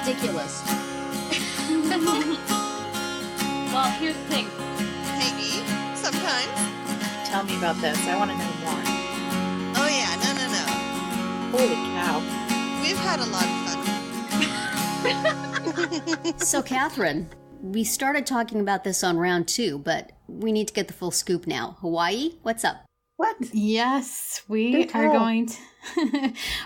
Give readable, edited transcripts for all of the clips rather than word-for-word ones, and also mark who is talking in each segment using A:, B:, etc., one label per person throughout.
A: ridiculous.
B: Well, here's the thing.
C: Maybe. Sometimes.
B: Tell me about this. I want to know more.
C: Oh, yeah. No.
B: Holy cow.
C: We've had a lot of fun.
A: So, Catherine, we started talking about this on round 2, but we need to get the full scoop now. Hawaii, what's up?
D: What?
B: Yes, we are going to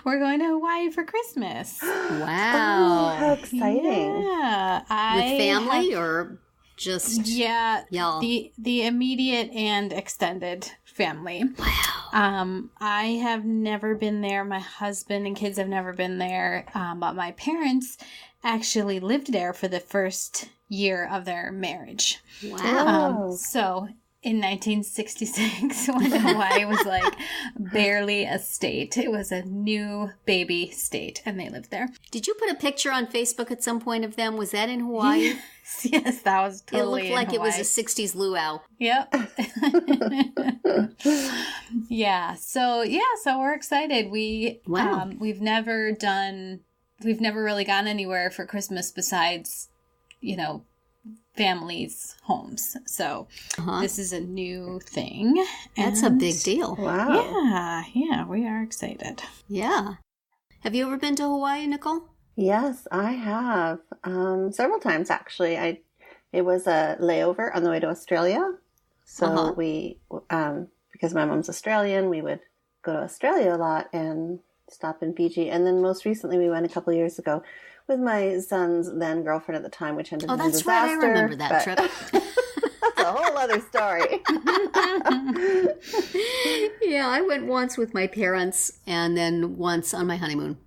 B: we're going to Hawaii for Christmas.
A: Wow.
D: Oh, how exciting.
B: Yeah.
A: With family or just y'all?
B: The immediate and extended family.
A: Wow.
B: I have never been there. My husband and kids have never been there. But my parents actually lived there for the first year of their marriage.
A: Wow.
B: So in 1966, when Hawaii was like barely a state, it was a new baby state, and they lived there.
A: Did you put a picture on Facebook at some point of them? Was that in Hawaii?
B: Yes, that was totally.
A: It looked like
B: in Hawaii.
A: it was a 60s luau.
B: Yep. Yeah. So we're excited.
A: Wow.
B: We've never really gone anywhere for Christmas besides, families' homes. So this is a new thing.
A: That's a big deal.
D: Wow.
B: Yeah, we are excited.
A: Yeah. Have you ever been to Hawaii, Nicole?
D: Yes, I have. Several times, actually. It was a layover on the way to Australia. So we, because my mom's Australian, we would go to Australia a lot and stop in Fiji. And then most recently, we went a couple of years ago with my son's then girlfriend at the time, which ended in a disaster.
A: Right. I remember that trip.
D: That's a whole other story.
A: Yeah, I went once with my parents and then once on my honeymoon.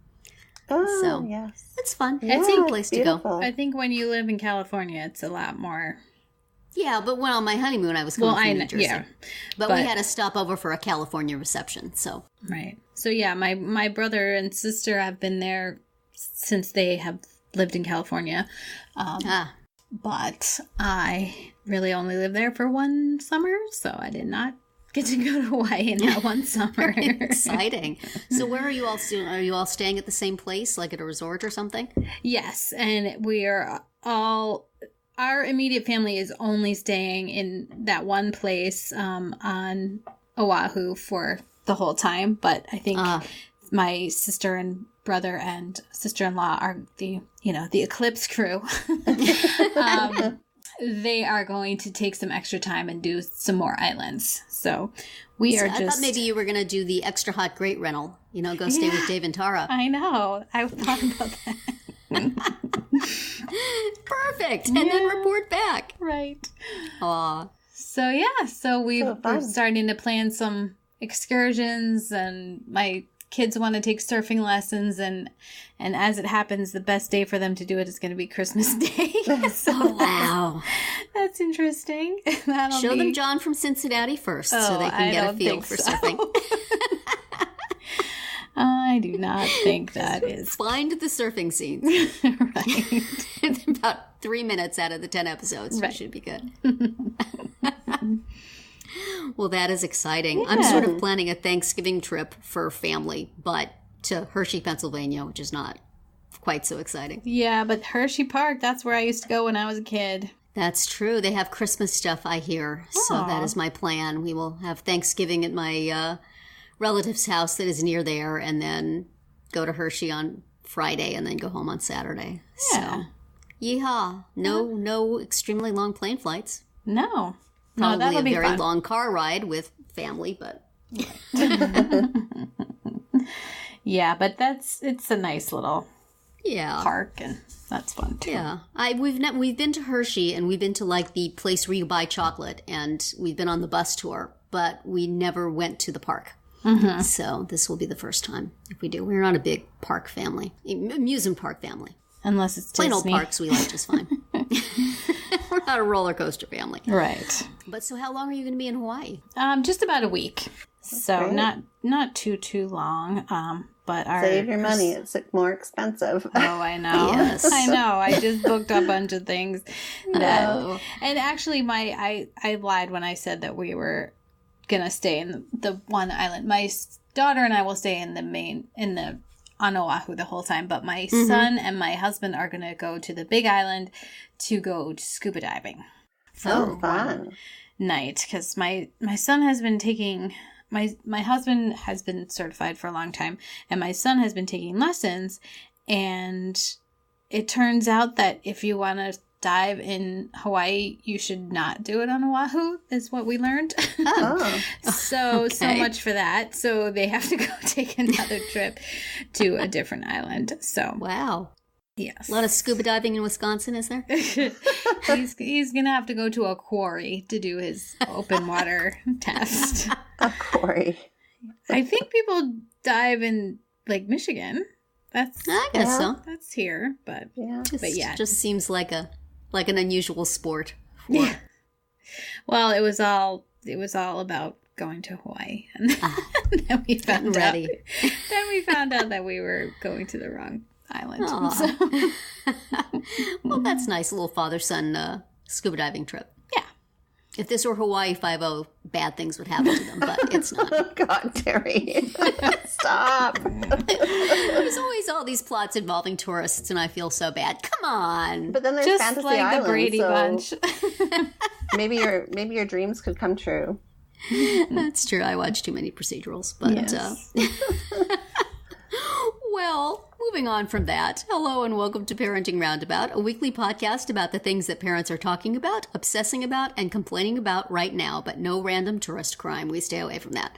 D: Oh,
A: so,
D: yes.
A: It's fun.
D: Yeah,
A: it's a neat place to go.
B: I think when you live in California, it's a lot more.
A: Yeah, but when on my honeymoon, I was coming from New Jersey.
B: Yeah,
A: but we had to stop over for a California reception, so.
B: Right. So, yeah, my brother and sister have been there since they have lived in California. But I really only lived there for one summer, so I did not get to go to Hawaii in that one summer.
A: Exciting. So where are you all staying? Are you all staying at the same place, like at a resort or something?
B: Yes, and we are all... Our immediate family is only staying in that one place on Oahu for the whole time, but I think my sister and brother and sister-in-law are the Eclipse crew. They are going to take some extra time and do some more islands. So I
A: thought maybe you were going to do the extra hot great rental. Go stay with Dave and Tara.
B: I know. I thought about that.
A: Perfect. And then report back.
B: Right.
A: Aw.
B: So we're starting to plan some excursions, and my kids want to take surfing lessons, and as it happens, the best day for them to do it is going to be Christmas Day. So
A: wow.
B: That's interesting.
A: Show them John from Cincinnati first so they can get a feel for surfing.
B: I do not think that is.
A: Find the surfing scenes.
B: Right.
A: About 3 minutes out of the 10 episodes. Right. Should be good. Well, that is exciting. Yeah. I'm sort of planning a Thanksgiving trip for family, but to Hershey, Pennsylvania, which is not quite so exciting.
B: Yeah, but Hershey Park, that's where I used to go when I was a kid.
A: That's true. They have Christmas stuff, I hear. Aww. So that is my plan. We will have Thanksgiving at my relative's house that is near there, and then go to Hershey on Friday, and then go home on Saturday.
B: Yeah.
A: So, yeehaw. No extremely long plane flights.
B: No.
A: Probably
B: a
A: very
B: fun.
A: long car ride with family, but...
B: Yeah, but it's a nice little park, and that's fun too.
A: Yeah. We've been to Hershey, and we've been to like the place where you buy chocolate, and we've been on the bus tour, but we never went to the park. Mm-hmm. So this will be the first time if we do. We're not a big park family, amusement park family.
B: Unless it's
A: plain
B: Disney.
A: Old parks we like just fine. We're not a roller coaster family.
B: Right.
A: But so how long are you going to be in Hawaii?
B: Just about a week. So not too long. But
D: save your money. It's more expensive.
B: Oh, I know.
A: Yes.
B: I know. I just booked a bunch of things. And actually, I lied when I said that we were going to stay in the one island. My daughter and I will stay in the on Oahu the whole time. But my son and my husband are going to go to the Big Island to go scuba diving.
D: So fun.
B: Night, because my son has been taking... My husband has been certified for a long time, and my son has been taking lessons, and it turns out that if you want to dive in Hawaii, you should not do it on Oahu, is what we learned.
D: Oh.
B: So much for that. So they have to go take another trip to a different island. So
A: Wow.
B: yes.
A: A lot of scuba diving in Wisconsin, is there?
B: He's going to have to go to a quarry to do his open water test.
D: A quarry.
B: I think people dive in Lake Michigan.
A: I guess so.
B: That's here, but
D: Yeah.
A: Just seems like an unusual sport.
B: yeah. Well, it was all about going to Hawaii, and then we found out.
A: Ready.
B: Then we found out that we were going to the wrong island.
A: Aw.
B: So,
A: Well, that's nice. A little father-son scuba diving trip.
B: yeah.
A: If this were Hawaii 5-0, bad things would happen to them, but it's not.
D: Oh, God, Terry. Stop.
A: There's always all these plots involving tourists, and I feel so bad. Come on.
D: But then there's
B: Just
D: Fantasy
B: like
D: Island,
B: the Brady
D: so
B: Bunch.
D: maybe your dreams could come true.
A: That's true. I watch too many procedurals, but
B: Yes.
A: well, moving on from that. Hello and welcome to Parenting Roundabout, a weekly podcast about the things that parents are talking about, obsessing about, and complaining about right now, but no random tourist crime. We stay away from that.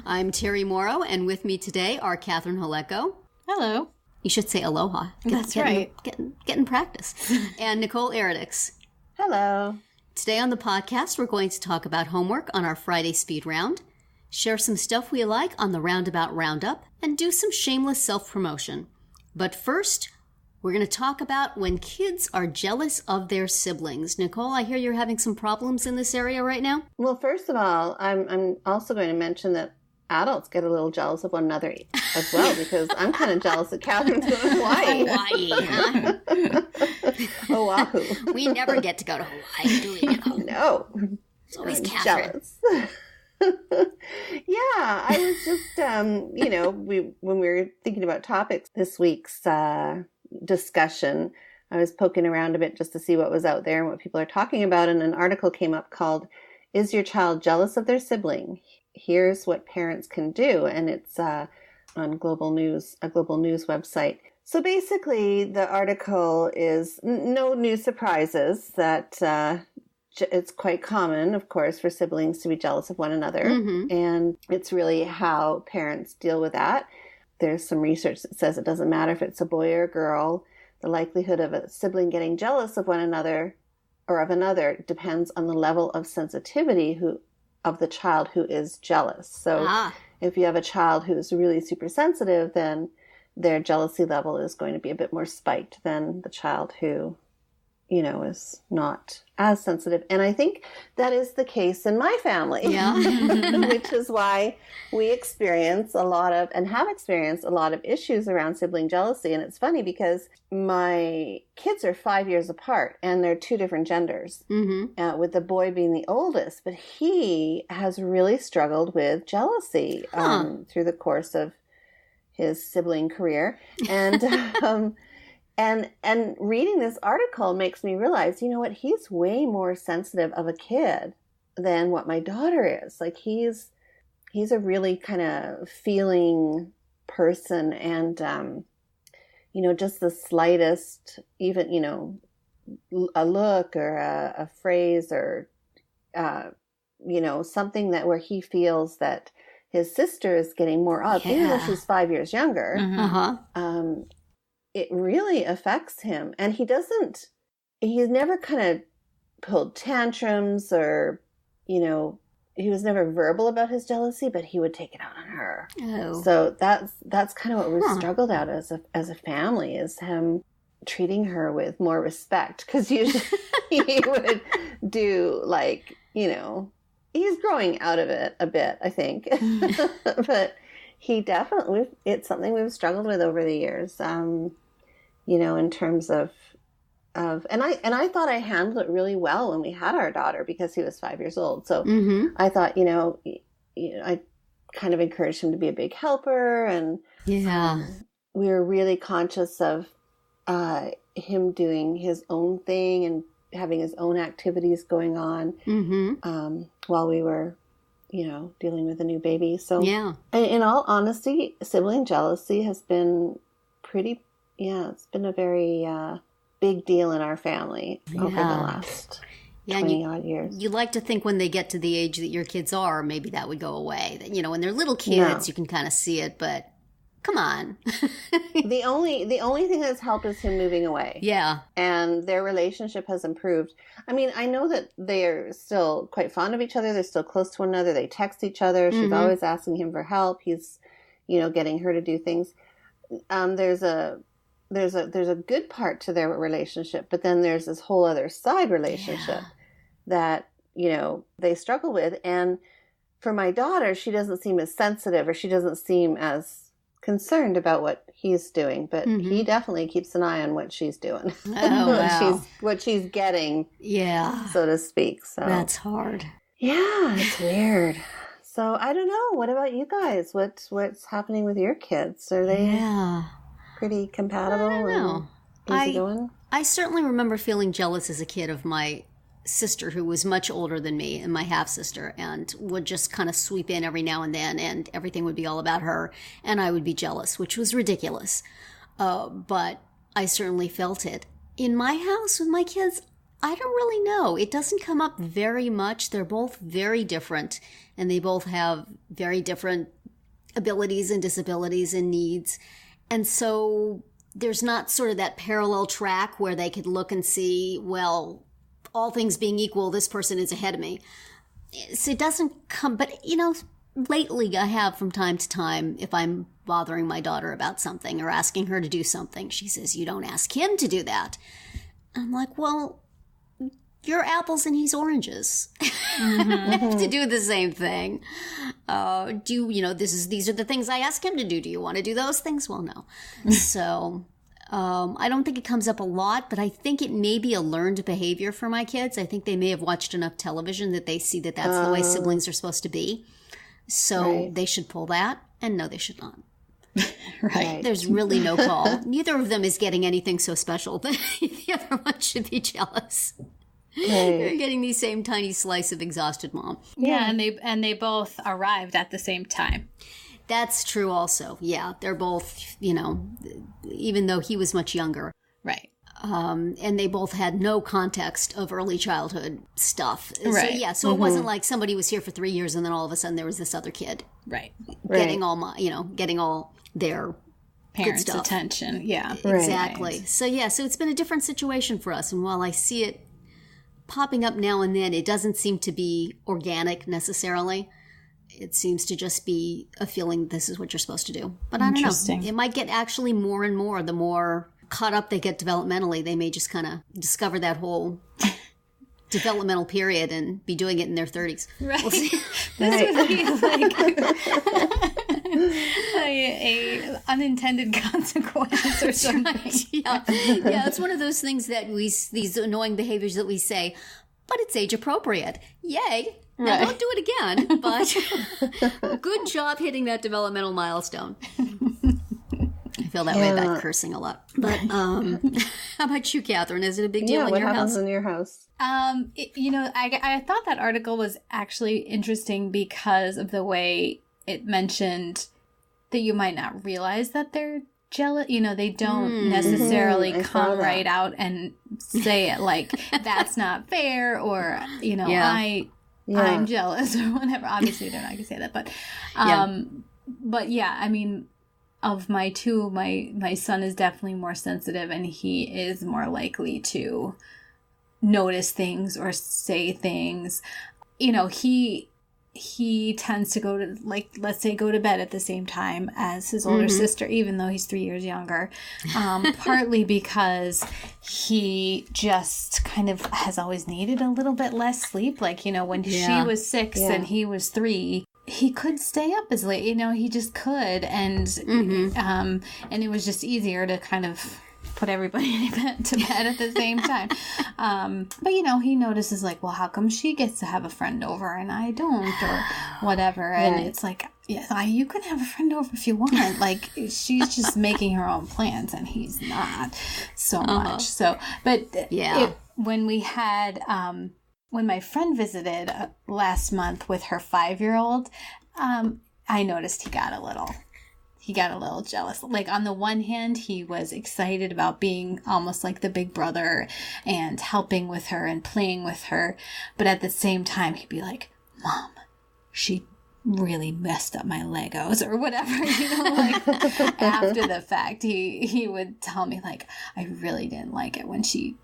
A: I'm Terri Morrow, and with me today are Catherine Haleko.
B: Hello.
A: You should say aloha.
B: That's right.
A: Get in practice. And Nicole Eridix.
D: Hello.
A: Today on the podcast, we're going to talk about homework on our Friday speed round, share some stuff we like on the Roundabout Roundup, and do some shameless self-promotion. But first, we're going to talk about when kids are jealous of their siblings. Nicole, I hear you're having some problems in this area right now.
D: Well, first of all, I'm also going to mention that adults get a little jealous of one another as well, because I'm kind of jealous of Catherine's going to Hawaii.
A: Hawaii, huh?
D: Oahu.
A: We never get to go to Hawaii, do we? Nicole?
D: No.
A: It's always
D: I'm
A: Catherine.
D: jealous. Yeah, I was just, when we were thinking about topics this week's discussion, I was poking around a bit just to see what was out there and what people are talking about. And an article came up called, "Is Your Child Jealous of Their Sibling? Here's What Parents Can Do." And it's on a global news website. So basically, the article is no new surprises that it's quite common, of course, for siblings to be jealous of one another.
A: Mm-hmm.
D: And it's really how parents deal with that. There's some research that says it doesn't matter if it's a boy or a girl. The likelihood of a sibling getting jealous of one another or of another depends on the level of sensitivity of the child who is jealous. So if you have a child who's really super sensitive, then their jealousy level is going to be a bit more spiked than the child who, is not as sensitive. And I think that is the case in my family.
A: Yeah.
D: Which is why we have experienced a lot of issues around sibling jealousy. And it's funny because my kids are 5 years apart and they're two different genders, with the boy being the oldest. But he has really struggled with jealousy through the course of his sibling career. And And reading this article makes me realize, you know what, he's way more sensitive of a kid than what my daughter is. Like he's a really kind of feeling person, and just the slightest, even a look or a phrase or something that where he feels that his sister is getting more up, even though she's 5 years younger. It really affects him. And he's never kind of pulled tantrums or, he was never verbal about his jealousy, but he would take it out on her.
A: Oh.
D: So that's kind of what we've struggled out as a family, is him treating her with more respect. Because usually he would do he's growing out of it a bit, I think. But he definitely, it's something we've struggled with over the years. In terms of, and I thought I handled it really well when we had our daughter because he was 5 years old. So I thought, I kind of encouraged him to be a big helper and, we were really conscious of him doing his own thing and having his own activities going on while we were, dealing with a new baby. So in all honesty, sibling jealousy has been it's been a very big deal in our family over the last 20 odd years.
A: You like to think when they get to the age that your kids are, maybe that would go away. That, when they're little kids, you can kind of see it, but come on.
D: The only thing that's helped is him moving away.
A: Yeah.
D: And their relationship has improved. I mean, I know that they're still quite fond of each other. They're still close to one another. They text each other. She's always asking him for help. He's, getting her to do things. There's a good part to their relationship, but then there's this whole other side relationship that, they struggle with. And for my daughter, she doesn't seem as sensitive, or she doesn't seem as concerned about what he's doing, but he definitely keeps an eye on what she's doing. what she's getting, so to speak. So
A: that's hard.
D: Yeah, it's weird. So I don't know. What about you guys? What's happening with your kids? Are they pretty compatible?
A: I don't know.
D: And easygoing?
A: I certainly remember feeling jealous as a kid of my sister, who was much older than me, and my half-sister, and would just kind of sweep in every now and then, and everything would be all about her, and I would be jealous, which was ridiculous. But I certainly felt it. In my house with my kids, I don't really know. It doesn't come up very much. They're both very different, and they both have very different abilities and disabilities and needs. And so there's not sort of that parallel track where they could look and see, well, all things being equal, this person is ahead of me. So it doesn't come, but lately I have from time to time, if I'm bothering my daughter about something or asking her to do something, she says, "You don't ask him to do that." I'm like, well, you're apples and he's oranges. I have to do the same thing. These are the things I ask him to do. Do you want to do those things? Well, no. So I don't think it comes up a lot, but I think it may be a learned behavior for my kids. I think they may have watched enough television that they see that that's the way siblings are supposed to be. So they should pull that, and no, they should not.
B: Right.
A: There's really no call. Neither of them is getting anything so special that the other one should be jealous. Right. They're getting the same tiny slice of exhausted mom.
B: Yeah, and they both arrived at the same time.
A: That's true also. Yeah, they're both, even though he was much younger.
B: Right.
A: And they both had no context of early childhood stuff.
B: Right.
A: So it wasn't like somebody was here for 3 years and then all of a sudden there was this other kid.
B: Right.
A: Getting all their
B: parents'
A: good stuff.
B: Attention. Yeah.
A: Exactly.
B: Right.
A: So it's been a different situation for us. And while I see it popping up now and then, it doesn't seem to be organic necessarily. It seems to just be a feeling this is what you're supposed to do. But I don't know. It might get actually more and more. The more caught up they get developmentally, they may just kind of discover that whole developmental period and be doing it in their 30s.
B: Right.
A: We'll see.
B: This would be like a unintended consequence or something.
A: Right. Yeah, it's one of those things that these annoying behaviors that we say, but it's age appropriate. Yay. Now, don't do it again, but good job hitting that developmental milestone. I feel that way about cursing a lot. But how about you, Catherine? Is it a big deal in your house?
D: What happens in your house?
B: I thought that article was actually interesting because of the way it mentioned that you might not realize that they're jealous. They don't necessarily come right out and say it like, that's not fair, or, I'm jealous or whatever. Obviously, they're not going to say that, but I mean, of my two, my son is definitely more sensitive, and he is more likely to notice things or say things. He tends to go to, let's say, go to bed at the same time as his older sister, even though he's 3 years younger. Partly because he just kind of has always needed a little bit less sleep. When she was 6 and he was 3, he could stay up as late. He just could. And it was just easier to kind of put everybody to bed at the same time. But he notices well, how come she gets to have a friend over and I don't, or whatever. And it's like, yeah, you can have a friend over if you want. Like, she's just making her own plans, and he's not so much. So, but when we had, when my friend visited last month with her 5-year-old, I noticed he got a little jealous. Like, on the one hand, he was excited about being almost like the big brother and helping with her and playing with her. But at the same time, he'd be like, Mom, she really messed up my Legos or whatever, like after the fact, he would tell me, like, I really didn't like it when she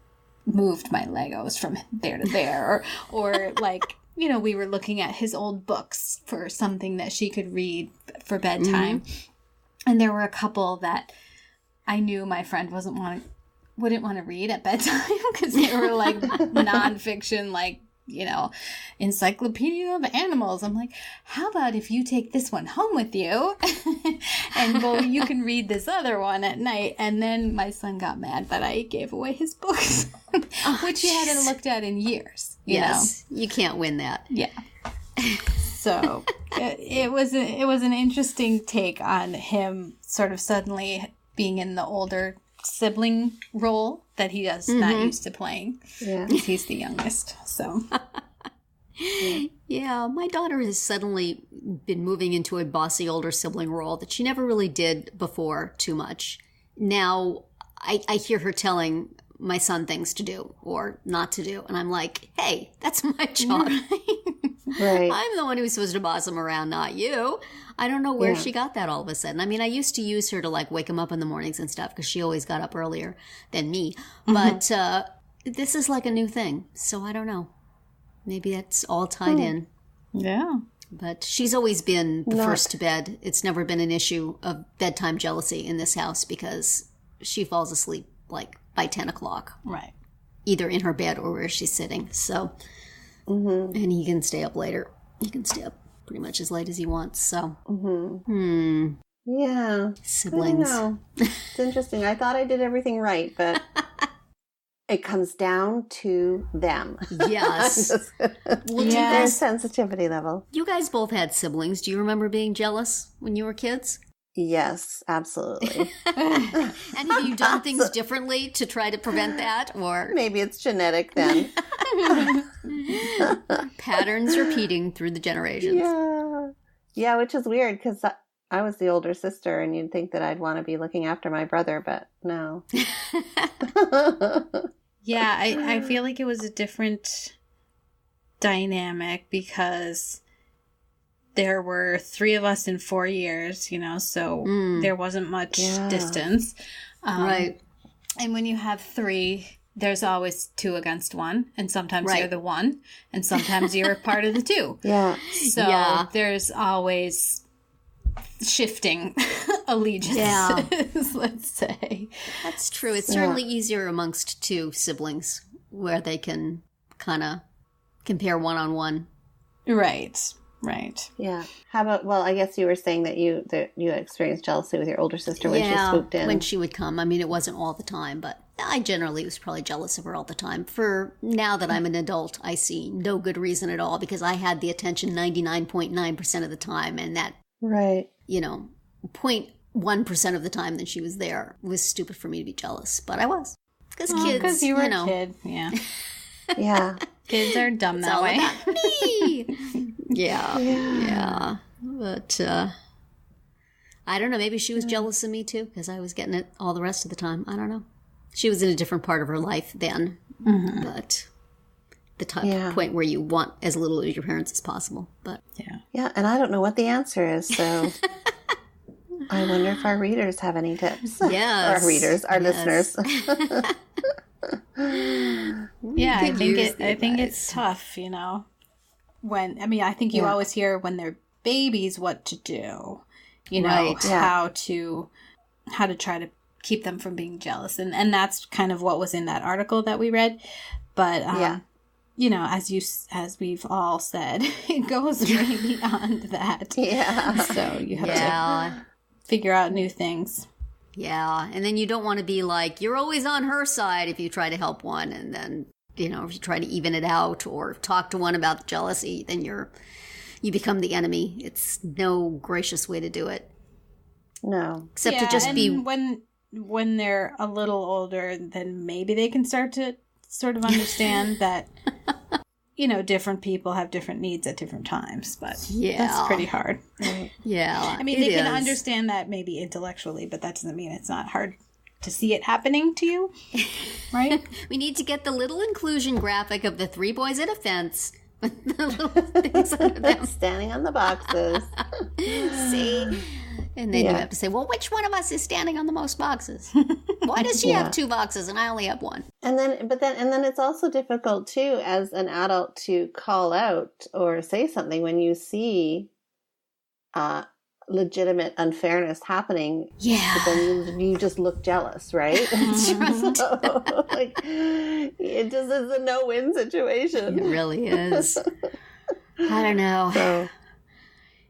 B: moved my Legos from there to there, or like, we were looking at his old books for something that she could read for bedtime. And there were a couple that I knew my friend wouldn't want to read at bedtime because they were like nonfiction, like, Encyclopedia of Animals. I'm like, how about if you take this one home with you and you can read this other one at night? And then my son got mad that I gave away his books, which he hadn't looked at in years.
A: You can't win that.
B: Yeah. So it was an interesting take on him sort of suddenly being in the older sibling role that he does not used to playing. Yeah. He's the youngest. So
A: yeah, my daughter has suddenly been moving into a bossy older sibling role that she never really did before too much. Now I hear her telling my son things to do or not to do, and I'm like, hey, that's my job.
D: Right.
A: I'm the one who's supposed to boss him around, not you. I don't know where she got that all of a sudden. I mean, I used to use her to like wake him up in the mornings and stuff because she always got up earlier than me. But this is like a new thing. So I don't know. Maybe that's all tied in.
B: Yeah.
A: But she's always been the first to bed. It's never been an issue of bedtime jealousy in this house because she falls asleep like by 10 o'clock.
B: Right.
A: Either in her bed or where she's sitting. So, and he can stay up later. He can stay up pretty much as late as he wants. So,
D: yeah.
A: Siblings.
D: I don't know. It's interesting. I thought I did everything right, but it comes down to them.
A: Yes.
D: Their sensitivity level.
A: You guys both had siblings. Do you remember being jealous when you were kids?
D: Yes, absolutely.
A: And have you done things differently to try to prevent that? Or
D: maybe it's genetic then.
A: Patterns repeating through the generations.
D: Yeah, which is weird because I was the older sister and you'd think that I'd want to be looking after my brother, but no.
B: Yeah, I feel like it was a different dynamic because there were 3 of us in 4 years, so there wasn't much distance.
A: Right.
B: And when you have 3, there's always 2 against 1. And sometimes you're the 1. And sometimes you're part of the 2.
D: Yeah.
B: So there's always shifting allegiances, let's say.
A: That's true. It's certainly easier amongst 2 siblings where they can kind of compare one-on-one.
B: Right.
D: Yeah. How about, well, I guess you were saying that you experienced jealousy with your older sister when she swooped in.
A: When she would come. I mean, it wasn't all the time, but I generally was probably jealous of her all the time. For now that I'm an adult, I see no good reason at all because I had the attention 99.9% of the time, and that, 0.1% of the time that she was there was stupid for me to be jealous. But I was. Because kids,
B: because you were a kid. Yeah.
D: Yeah.
B: Kids are dumb
A: it's
B: that
A: all
B: way.
A: About me. Yeah. But I don't know. Maybe she was jealous of me too because I was getting it all the rest of the time. I don't know. She was in a different part of her life then, but the point where you want as little as your parents as possible. But
D: yeah, and I don't know what the answer is, so I wonder if our readers have any tips.
A: Yes,
D: our readers, our listeners.
B: Yeah, I think it's tough, when, I think you always hear when they're babies what to do, how to try to keep them from being jealous. And that's kind of what was in that article that we read. But, as we've all said, it goes way beyond that. Yeah. So you have to figure out new things.
A: Yeah, and then you don't want to be like, you're always on her side if you try to help one, and then, if you try to even it out or talk to one about the jealousy, then you're you become the enemy. It's no gracious way to do it.
D: No.
A: Except to just be...
B: When they're a little older, then maybe they can start to sort of understand that, different people have different needs at different times. But that's pretty hard.
A: Yeah.
B: I mean, they can understand that maybe intellectually, but that doesn't mean it's not hard to see it happening to you, right?
A: We need to get the little inclusion graphic of the 3 boys at a fence with the little things under them.
D: Standing on the boxes.
A: See? And then you have to say, well, which one of us is standing on the most boxes? Why does she have 2 boxes and I only have 1?
D: And then it's also difficult too as an adult to call out or say something when you see legitimate unfairness happening.
A: Yeah.
D: But then you just look jealous, right?
A: That's right.
D: So, it just is a no-win situation.
A: It really is. I don't know.
D: So,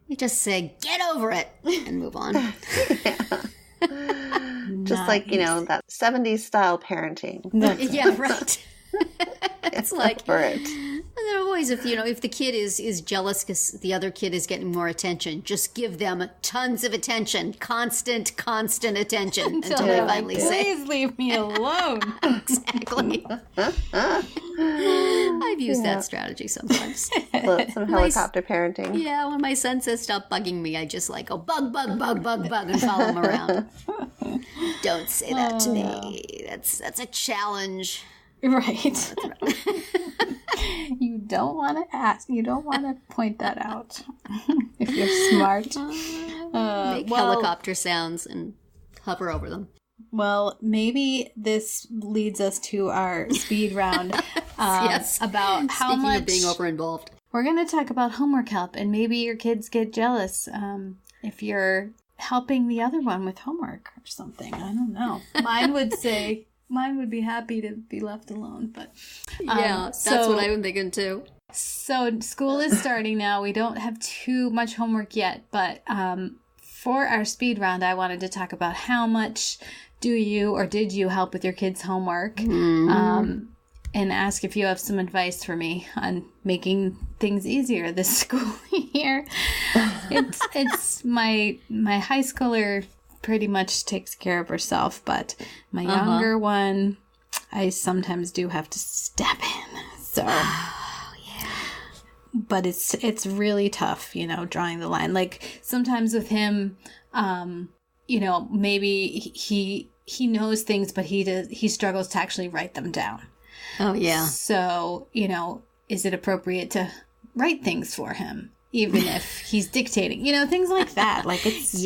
A: you just say, get over it, and move on.
D: Just like, that 70s style parenting.
A: Yeah, right. It's like...
D: for it.
A: There are always, if the kid is jealous because the other kid is getting more attention, just give them tons of attention, constant attention until they finally say,
B: "Please leave me alone."
A: Exactly. I've used that strategy sometimes.
D: Some helicopter parenting.
A: Yeah, when my son says stop bugging me, I just go bug, and follow him around. Don't say that to me. That's a challenge.
B: Right. You don't want to ask. You don't want to point that out. If you're smart.
A: Make helicopter sounds and hover over them.
B: Well, maybe this leads us to our speed round.
A: Yes.
B: About how
A: Speaking
B: much
A: of being over-involved.
B: We're going to talk about homework help, and maybe your kids get jealous if you're helping the other one with homework or something. I don't know. Mine would be happy to be left alone, but
A: that's what I'm thinking too.
B: So school is starting now. We don't have too much homework yet, but for our speed round, I wanted to talk about how much do you or did you help with your kids' homework, and ask if you have some advice for me on making things easier this school year. It's my high schooler pretty much takes care of herself, but my younger one, I sometimes do have to step in. So, but it's really tough, drawing the line. Like sometimes with him, maybe he knows things, but he struggles to actually write them down.
A: Oh yeah.
B: So, is it appropriate to write things for him, even if he's dictating? Things like that. Like it's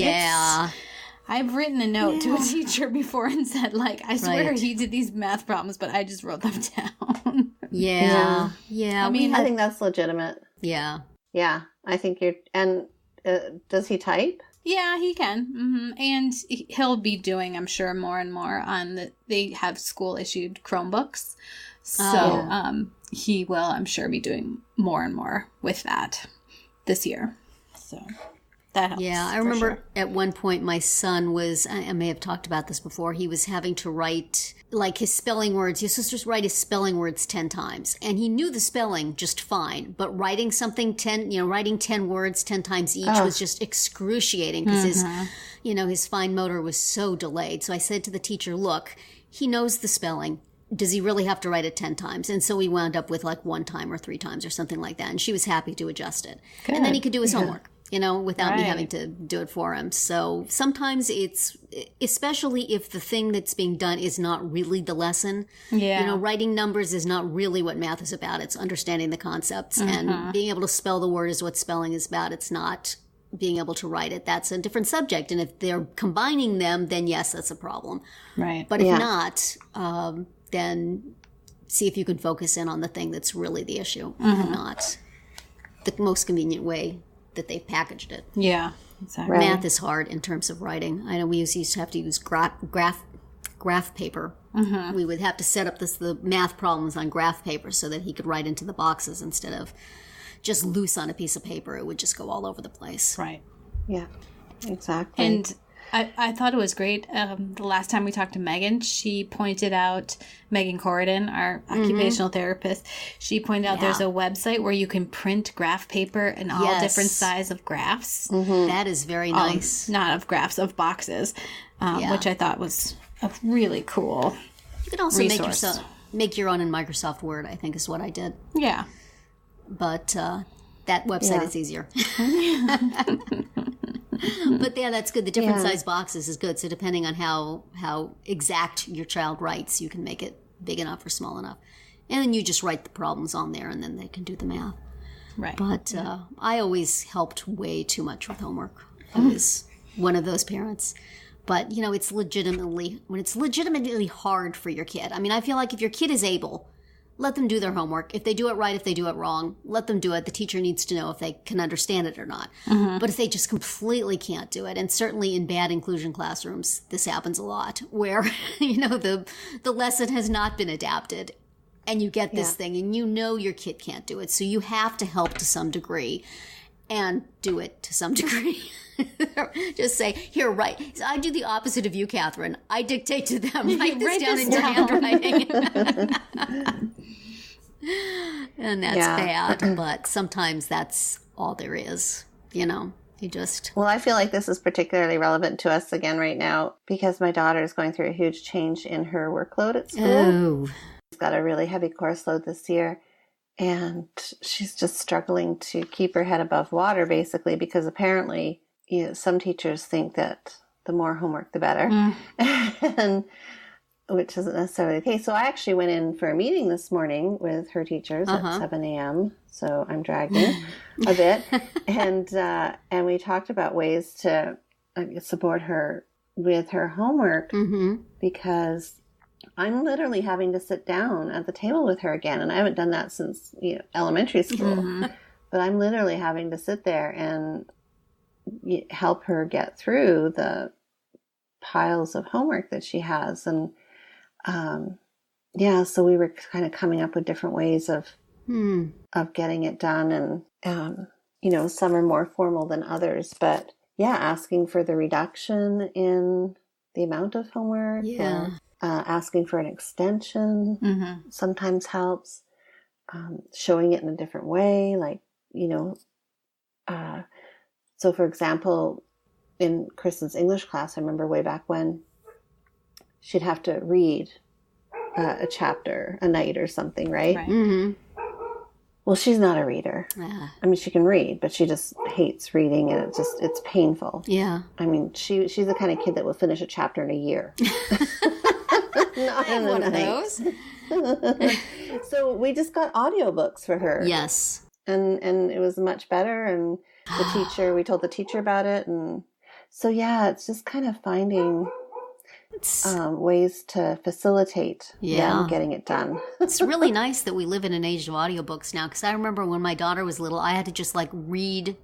B: I've written a note to a teacher before and said, I swear he did these math problems, but I just wrote them down.
A: Yeah.
D: I think that's legitimate.
A: Yeah.
D: Yeah. I think does he type?
B: Yeah, he can. Mm-hmm. And he'll be doing, I'm sure, more and more they have school-issued Chromebooks. So he will, I'm sure, be doing more and more with that this year. So that helps.
A: Yeah, I remember at one point my son was, I may have talked about this before, he was having to write his spelling words. He was supposed to write his spelling words 10 times. And he knew the spelling just fine. But writing something 10 words 10 times each was just excruciating because his fine motor was so delayed. So I said to the teacher, look, he knows the spelling. Does he really have to write it 10 times? And so we wound up with 1 time or 3 times or something like that. And she was happy to adjust it. Good. And then he could do his homework, without me having to do it for him. So sometimes it's, especially if the thing that's being done is not really the lesson. Yeah. Writing numbers is not really what math is about. It's understanding the concepts. And being able to spell the word is what spelling is about. It's not being able to write it. That's a different subject. And if they're combining them, then yes, that's a problem. Right. But if not, then see if you can focus in on the thing that's really the issue, and not the most convenient way that they've packaged it. Yeah, exactly. Right. Math is hard in terms of writing. I know we used to have to use graph paper. We would have to set up the math problems on graph paper so that he could write into the boxes instead of just loose on a piece of paper. It would just go all over the place.
B: Right.
D: Yeah, exactly.
B: And I thought it was great. The last time we talked to Meghan, she pointed out, Meghan Corridan, our occupational therapist, she pointed out there's a website where you can print graph paper in all different size of graphs.
A: That is very nice.
B: Not of graphs, of boxes, which I thought was a really cool
A: You can also
B: resource.
A: make your own in Microsoft Word, I think is what I did.
B: Yeah.
A: But that website is easier. But yeah, that's good. The different size boxes is good. So depending on how exact your child writes, you can make it big enough or small enough. And then you just write the problems on there and then they can do the math.
B: Right.
A: But I always helped way too much with homework. I was one of those parents. But, you know, when it's legitimately hard for your kid. I mean, I feel like if your kid is able, let them do their homework. If they do it right, if they do it wrong, let them do it. The teacher needs to know if they can understand it or not. But if they just completely can't do it, and certainly in bad inclusion classrooms, this happens a lot, where, you know, the lesson has not been adapted, and you get this thing, and you know your kid can't do it. So you have to help to some degree, and do it to some degree. Just say, here, write. So I do the opposite of you, Catherine. I dictate to them. Write this down in your handwriting. And that's bad, but sometimes that's all there is, you know. You just...
D: Well, I feel like this is particularly relevant to us again right now because my daughter is going through a huge change in her workload at school.
A: Oh.
D: She's got a really heavy course load this year, and she's just struggling to keep her head above water, basically, because apparently some teachers think that the more homework, the better, and which isn't necessarily the case. So I actually went in for a meeting this morning with her teachers at 7 a.m., so I'm dragging a bit, and we talked about ways to support her with her homework because I'm literally having to sit down at the table with her again, and I haven't done that since elementary school. But I'm literally having to sit there and help her get through the piles of homework that she has, and so we were kind of coming up with different ways of getting it done, and some are more formal than others, but asking for the reduction in the amount of homework. Asking for an extension sometimes helps. Showing it in a different way, like, so for example, in Kristen's English class, I remember way back when she'd have to read a chapter a night or something, right? Well, she's not a reader. I mean, she can read, but she just hates reading, and it's painful. I mean, she's the kind of kid that will finish a chapter in a year. Not in a night. So we just got audiobooks for her.
A: Yes.
D: And it was much better, and we told the teacher about it, and so it's just kind of finding ways to facilitate them getting it done.
A: It's really nice that we live in an age of audiobooks now, because I remember when my daughter was little, I had to just read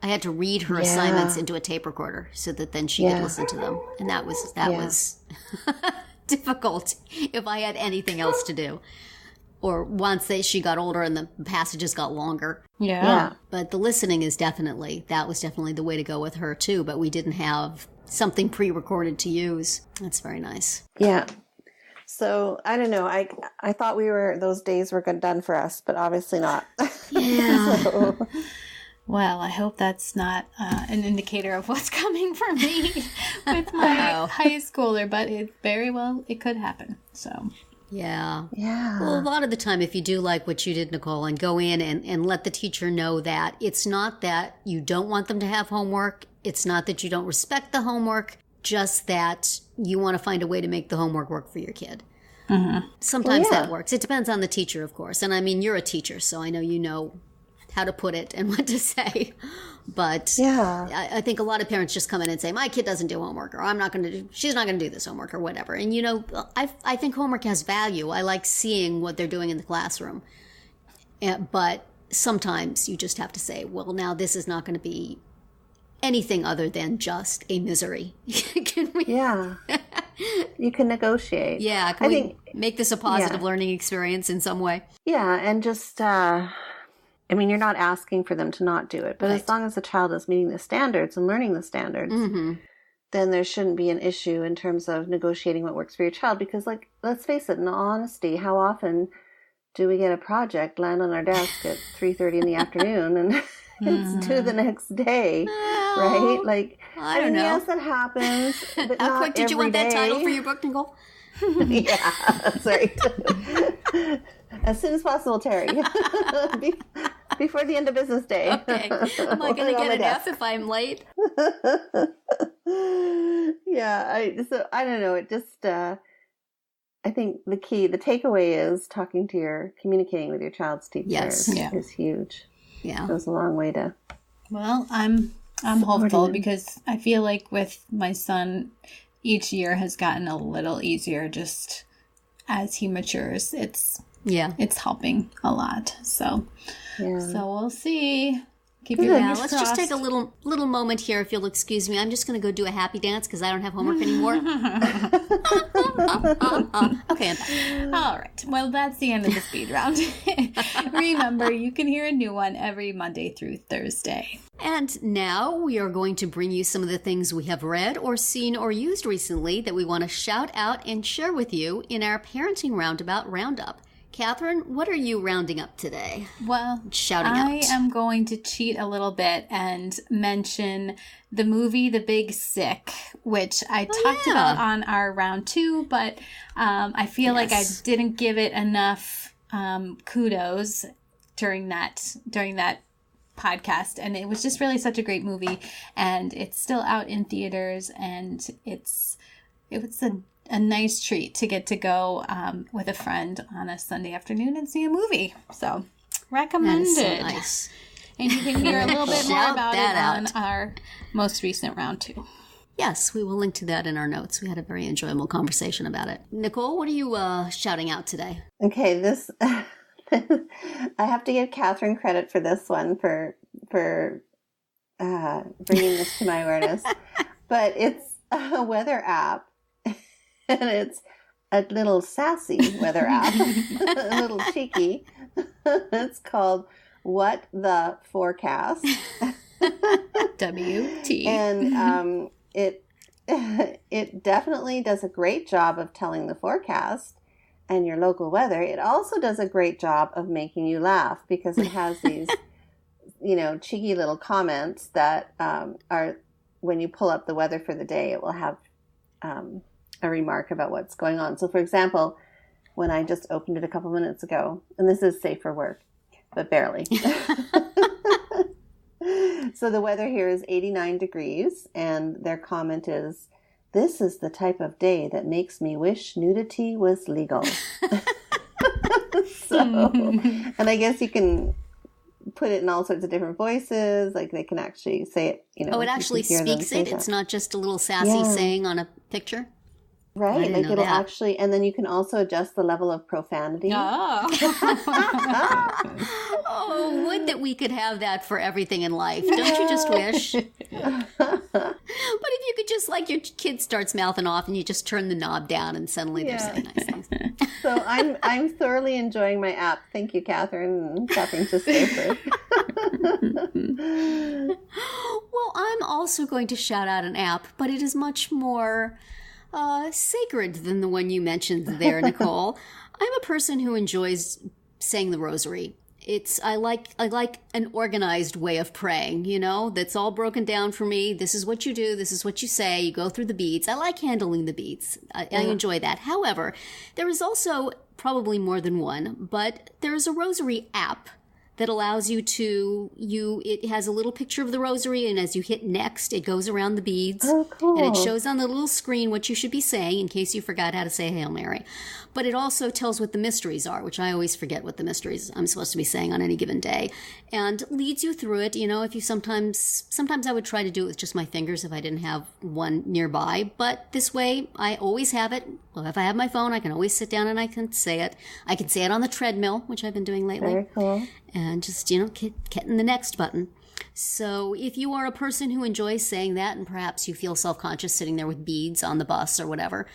A: her assignments into a tape recorder so that then she could listen to them, and that was difficult if I had anything else to do. Or once she got older and the passages got longer. But the listening was definitely the way to go with her too. But we didn't have something pre-recorded to use. That's very nice.
D: Yeah. So I don't know. I thought those days were done for us, but obviously not.
B: Yeah. Well, I hope that's not an indicator of what's coming for me with my high schooler, but it could happen. So.
A: Yeah. Well, a lot of the time, if you do like what you did, Nicole, and go in and let the teacher know that it's not that you don't want them to have homework, it's not that you don't respect the homework, just that you want to find a way to make the homework work for your kid. Sometimes that works. It depends on the teacher, of course. And I mean, you're a teacher, so I know you know how to put it and what to say. But I think a lot of parents just come in and say, my kid doesn't do homework, or she's not going to do this homework, or whatever. And, I think homework has value. I like seeing what they're doing in the classroom. But sometimes you just have to say, well, now this is not going to be anything other than just a misery. Can we?
D: You can negotiate.
A: Can we make this a positive learning experience in some way?
D: And just... I mean, you're not asking for them to not do it, but as long as the child is meeting the standards and learning the standards, then there shouldn't be an issue in terms of negotiating what works for your child. Because, like, let's face it, in all honesty, how often do we get a project land on our desk at 3:30 in the afternoon and it's due the next day, right? Like,
A: I don't know.
D: Yes, that happens, but
A: How
D: not
A: quick did you want
D: every
A: that title
D: day.
A: for your book, Nicole?
D: Yeah, that's right. As soon as possible, Terry. Before the end of business day.
A: Okay. Am I going to get an F if I'm late?
D: Yeah, I don't know. It just, I think the takeaway is communicating with your child's teacher is huge.
A: Yeah.
D: Goes a long way to.
B: Well, I'm hopeful because I feel like with my son, each year has gotten a little easier just as he matures. It's helping a lot. So we'll see. Keep your fingers
A: let's
B: crossed.
A: just take a little moment here, if you'll excuse me. I'm just going to go do a happy dance because I don't have homework anymore. Okay, I'm back.
B: All right. Well, that's the end of the speed round. Remember, you can hear a new one every Monday through Thursday.
A: And now we are going to bring you some of the things we have read or seen or used recently that we want to shout out and share with you in our Parenting Roundabout Roundup. Catherine, what are you rounding up today?
B: Well,
A: Shouting
B: I
A: out.
B: am going to cheat a little bit and mention the movie The Big Sick, which I talked about on our round 2, but I feel like I didn't give it enough kudos during that podcast, and it was just really such a great movie, and it's still out in theaters, and it was a nice treat to get to go with a friend on a Sunday afternoon and see a movie. So, recommended.
A: That is so nice.
B: And you can hear a little bit more
A: Shout
B: about it
A: that
B: on our most recent round 2.
A: Yes, we will link to that in our notes. We had a very enjoyable conversation about it. Nicole, what are you shouting out today?
D: Okay, this I have to give Catherine credit for this one for bringing this to my awareness. But it's a weather app. And it's a little sassy weather app, a little cheeky. It's called What the Forecast.
B: WT.
D: And it definitely does a great job of telling the forecast and your local weather. It also does a great job of making you laugh because it has these, cheeky little comments that are, when you pull up the weather for the day, it will have a remark about what's going on. So, for example, when I just opened it a couple minutes ago, and this is safe for work, but barely. So the weather here is 89 degrees, and their comment is, "This is the type of day that makes me wish nudity was legal." And I guess you can put it in all sorts of different voices. Like they can actually say it,
A: it actually speaks it? It's not just a little sassy saying on a picture?
D: Right, like it'll actually, and then you can also adjust the level of profanity.
A: Oh, would that we could have that for everything in life. Don't you just wish? But if you could just, like, your kid starts mouthing off and you just turn the knob down and suddenly they're saying nice things.
D: So I'm thoroughly enjoying my app. Thank you, Catherine. Catherine's just favorite.
A: Well, I'm also going to shout out an app, but it is much more sacred than the one you mentioned there, Nicole. I'm a person who enjoys saying the rosary. I like an organized way of praying, that's all broken down for me. This is what you do. This is what you say. You go through the beads. I like handling the beads. I enjoy that. However, there is also probably more than one, but there is a rosary app that allows you to, it has a little picture of the rosary, and as you hit next, it goes around the beads.
D: Oh, cool.
A: And it shows on the little screen what you should be saying in case you forgot how to say Hail Mary. But it also tells what the mysteries are, which I always forget what the mysteries I'm supposed to be saying on any given day, and leads you through it. If you sometimes I would try to do it with just my fingers if I didn't have one nearby, but this way I always have it. Well, if I have my phone, I can always sit down and I can say it. I can say it on the treadmill, which I've been doing lately.
D: Very cool.
A: And just, hitting the next button. So if you are a person who enjoys saying that and perhaps you feel self-conscious sitting there with beads on the bus or whatever,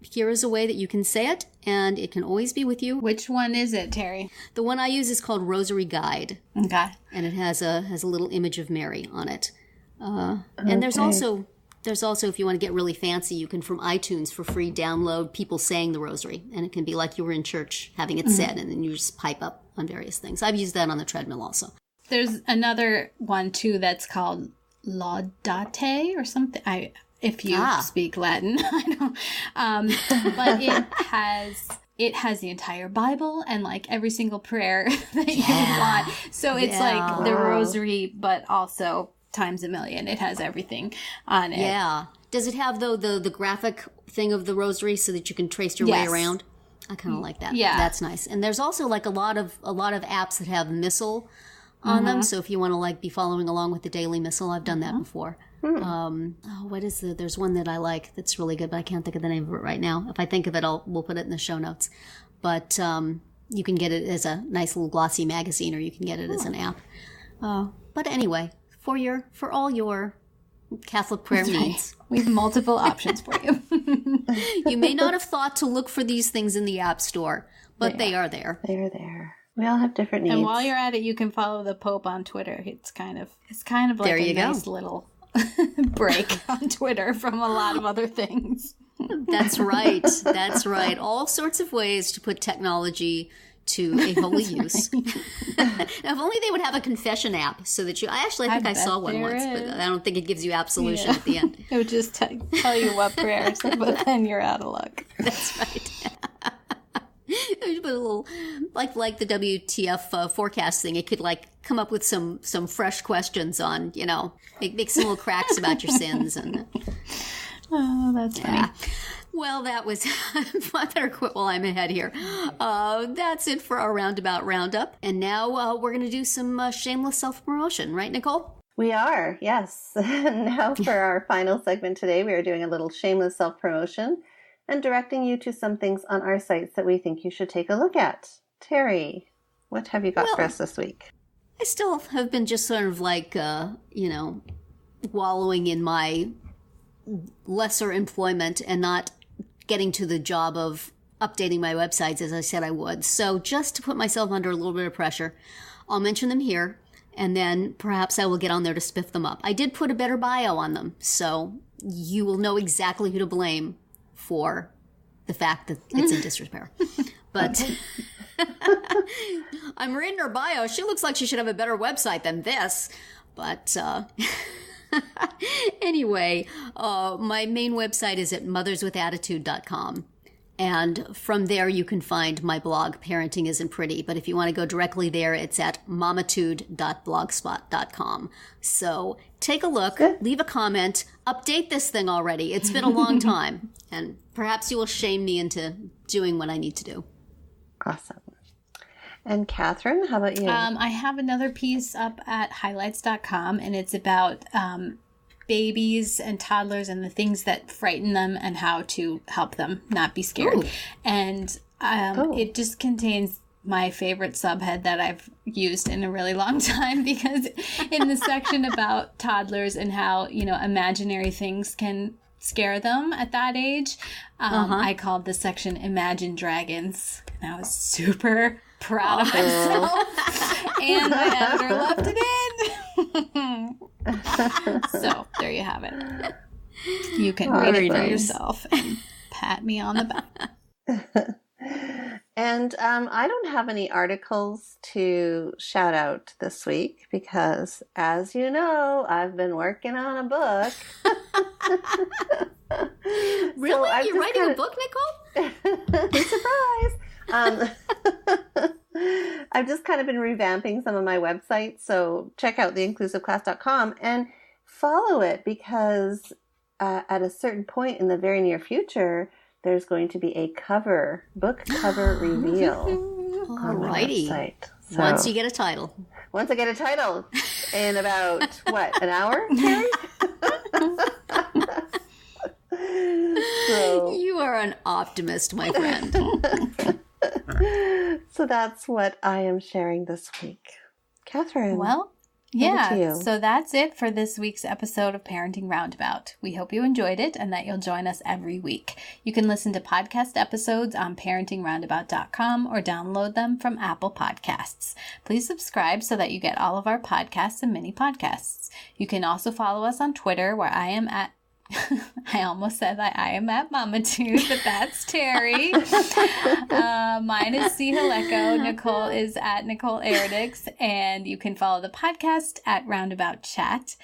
A: here is a way that you can say it, and it can always be with you.
B: Which one is it, Terry?
A: The one I use is called Rosary Guide.
B: Okay.
A: And it has a little image of Mary on it. And there's also There's also, if you want to get really fancy, you can, from iTunes for free, download people saying the rosary. And it can be like you were in church having it said, and then you just pipe up on various things. I've used that on the treadmill also.
B: There's another one, too, that's called Laudate or something. If you speak Latin, I don't. But it has the entire Bible and like every single prayer that you would want. So it's like the rosary, but also times a million. It has everything on it.
A: Yeah. Does it have though the graphic thing of the rosary so that you can trace your way around? I kind of like that. Yeah, that's nice. And there's also like a lot of apps that have missal on them. So if you want to like be following along with the daily missal, I've done that before. What is there's one that I like that's really good, but I can't think of the name of it right now. If I think of it, we'll put it in the show notes. But you can get it as a nice little glossy magazine, or you can get it as an app. But anyway, for all your Catholic prayer needs,
B: we have multiple options for you.
A: You may not have thought to look for these things in the App Store, but they are there.
D: They are there. We all have different needs.
B: And while you're at it, you can follow the Pope on Twitter. It's kind of like a nice little break on Twitter from a lot of other things.
A: That's right. That's right. All sorts of ways to put technology to a holy use. Now, if only they would have a confession app so that I think I saw one once, but I don't think it gives you absolution at the end.
B: It would just tell you what prayers, but then you're out of luck.
A: That's right. You put a little, like the WTF forecast thing. It could come up with some fresh questions on, make some little cracks about your sins. And
B: oh, that's funny. Yeah.
A: Well, that was, I better quit while I'm ahead here. That's it for our Roundabout Roundup. And now we're going to do some shameless self-promotion. Right, Nicole?
D: We are, yes. Now for our final segment today, we are doing a little shameless self-promotion and directing you to some things on our sites that we think you should take a look at. Terri, what have you got for us this week?
A: I still have been just sort of wallowing in my lesser employment and not getting to the job of updating my websites as I said I would. So just to put myself under a little bit of pressure, I'll mention them here, and then perhaps I will get on there to spiff them up. I did put a better bio on them, so you will know exactly who to blame for the fact that it's in disrepair. But I'm reading her bio. She looks like she should have a better website than this. But anyway, my main website is at motherswithattitude.com. And from there, you can find my blog, Parenting Isn't Pretty. But if you want to go directly there, it's at mamatude.blogspot.com. So take a look, leave a comment, update this thing already. It's been a long time. And perhaps you will shame me into doing what I need to do.
D: Awesome. And Catherine, how about you?
B: I have another piece up at highlights.com, and it's about babies and toddlers and the things that frighten them and how to help them not be scared. Ooh. And it just contains my favorite subhead that I've used in a really long time, because in the section about toddlers and how, imaginary things can scare them at that age, I called the section Imagine Dragons. And I was super proud of myself. And my editor left it in. So there you have it. You can read it for yourself and pat me on the back.
D: And I don't have any articles to shout out this week because, as you know, I've been working on a book.
A: Really? So you're writing a book, Nicole?
D: Surprise! I've just kind of been revamping some of my websites, so check out theinclusiveclass.com and follow it, because at a certain point in the very near future, there's going to be a book cover reveal on my website. So,
A: once you get a title.
D: Once I get a title in about, an hour, Terri?
A: So, you are an optimist, my friend.
D: So that's what I am sharing this week. Catherine.
B: Well, yeah, so that's it for this week's episode of Parenting Roundabout. We hope you enjoyed it and that you'll join us every week. You can listen to podcast episodes on parentingroundabout.com or download them from Apple Podcasts. Please subscribe so that you get all of our podcasts and mini podcasts. You can also follow us on Twitter, where I am at I almost said that I am at Mama Tooth, but that's Terri. Mine is C. Haleko. Nicole is at Nicole Eridix. And you can follow the podcast at Roundabout Chat.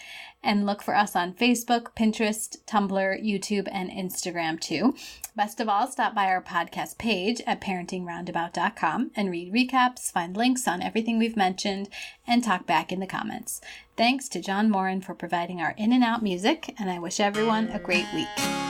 B: And look for us on Facebook, Pinterest, Tumblr, YouTube, and Instagram too. Best of all, stop by our podcast page at parentingroundabout.com and read recaps, find links on everything we've mentioned, and talk back in the comments. Thanks to John Morin for providing our in and out music, and I wish everyone a great week.